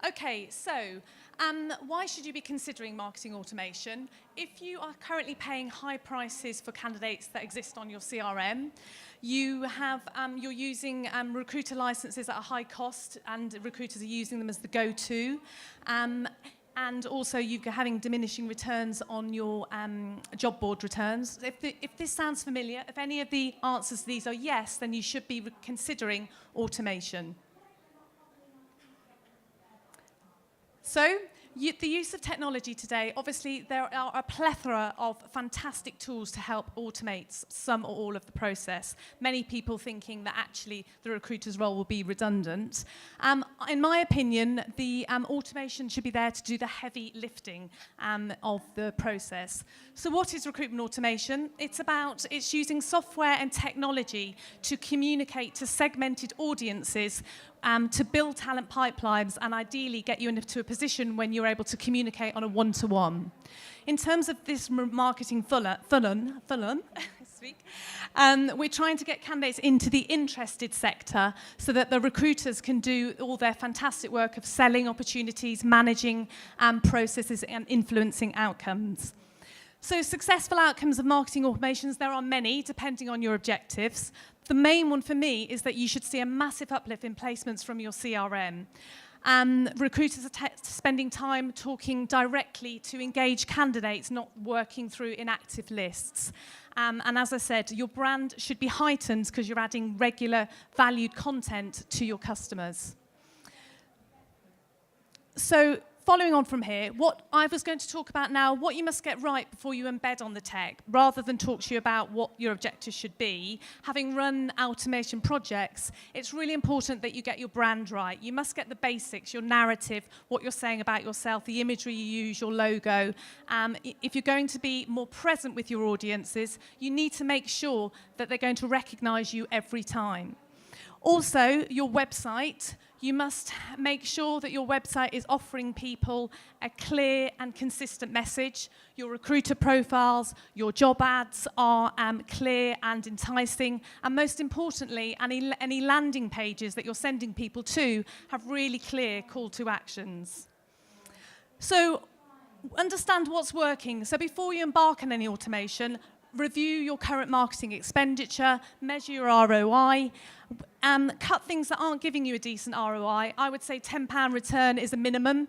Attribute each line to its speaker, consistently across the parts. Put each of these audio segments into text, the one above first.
Speaker 1: Okay, so why should you be considering marketing automation? If you are currently paying high prices for candidates that exist on your CRM, you're using recruiter licenses at a high cost, and recruiters are using them as the go-to. And also you're having diminishing returns on your job board returns. If this sounds familiar, if any of the answers to these are yes, then you should be considering automation. So, the use of technology today, obviously there are a plethora of fantastic tools to help automate some or all of the process. Many people thinking that actually the recruiter's role will be redundant. In my opinion, the automation should be there to do the heavy lifting of the process. So what is recruitment automation? It's using software and technology to communicate to segmented audiences, to build talent pipelines and ideally get you into a position when you're able to communicate on a one-to-one. In terms of this marketing funnel, we're trying to get candidates into the interested sector so that the recruiters can do all their fantastic work of selling opportunities, managing processes and influencing outcomes. So successful outcomes of marketing automations, there are many, depending on your objectives. The main one for me is that you should see a massive uplift in placements from your CRM. Recruiters are spending time talking directly to engage candidates, not working through inactive lists. And as I said, your brand should be heightened because you're adding regular valued content to your customers. So, following on from here, what I was going to talk about now, what you must get right before you embed on the tech, rather than talk to you about what your objectives should be. Having run automation projects, it's really important that you get your brand right. You must get the basics, your narrative, what you're saying about yourself, the imagery you use, your logo. If you're going to be more present with your audiences, you need to make sure that they're going to recognize you every time. Also, your website, you must make sure that your website is offering people a clear and consistent message. Your recruiter profiles, your job ads are clear and enticing. And most importantly, any landing pages that you're sending people to have really clear call to actions. So, understand what's working. So before you embark on any automation, review your current marketing expenditure, measure your ROI, cut things that aren't giving you a decent ROI. I would say £10 return is a minimum.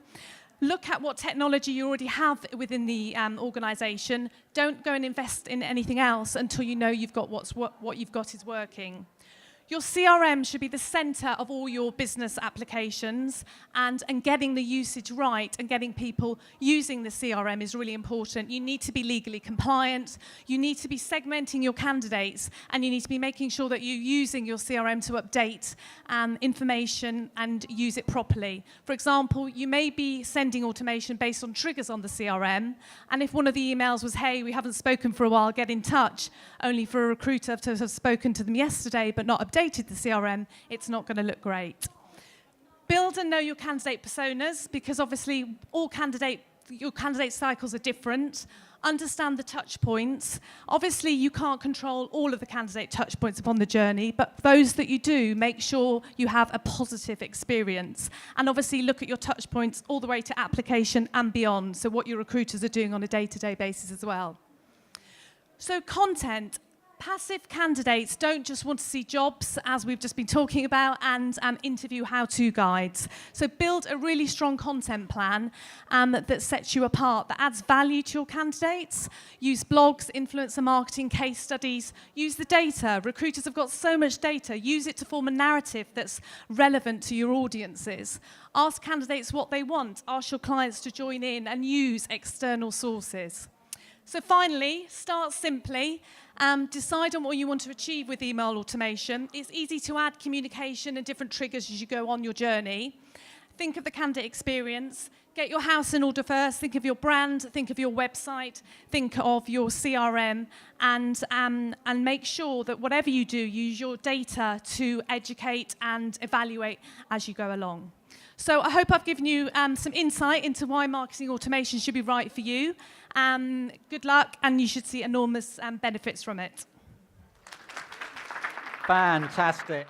Speaker 1: Look at what technology you already have within the organisation. Don't go and invest in anything else until you know you've got what you've got is working. Your CRM should be the centre of all your business applications, and getting the usage right and getting people using the CRM is really important. You need to be legally compliant, you need to be segmenting your candidates, and you need to be making sure that you're using your CRM to update information and use it properly. For example, you may be sending automation based on triggers on the CRM, and if one of the emails was, hey, we haven't spoken for a while, get in touch, only for a recruiter to have spoken to them yesterday but not updated the CRM, it's not going to look great. Build and know your candidate personas, because obviously your candidate cycles are different. Understand the touch points. Obviously, you can't control all of the candidate touch points upon the journey, but those that you do, make sure you have a positive experience. And obviously, look at your touch points all the way to application and beyond, so what your recruiters are doing on a day-to-day basis as well. So content. Passive candidates don't just want to see jobs, as we've just been talking about, and interview how-to guides. So build a really strong content plan that sets you apart, that adds value to your candidates. Use blogs, influencer marketing, case studies. Use the data. Recruiters have got so much data. Use it to form a narrative that's relevant to your audiences. Ask candidates what they want. Ask your clients to join in, and use external sources. So finally, start simply. Decide on what you want to achieve with email automation. It's easy to add communication and different triggers as you go on your journey. Think of the candidate experience. Get your house in order first. Think of your brand. Think of your website. Think of your CRM. And make sure that whatever you do, use your data to educate and evaluate as you go along. So I hope I've given you some insight into why marketing automation should be right for you. Good luck, and you should see enormous benefits from it.
Speaker 2: Fantastic.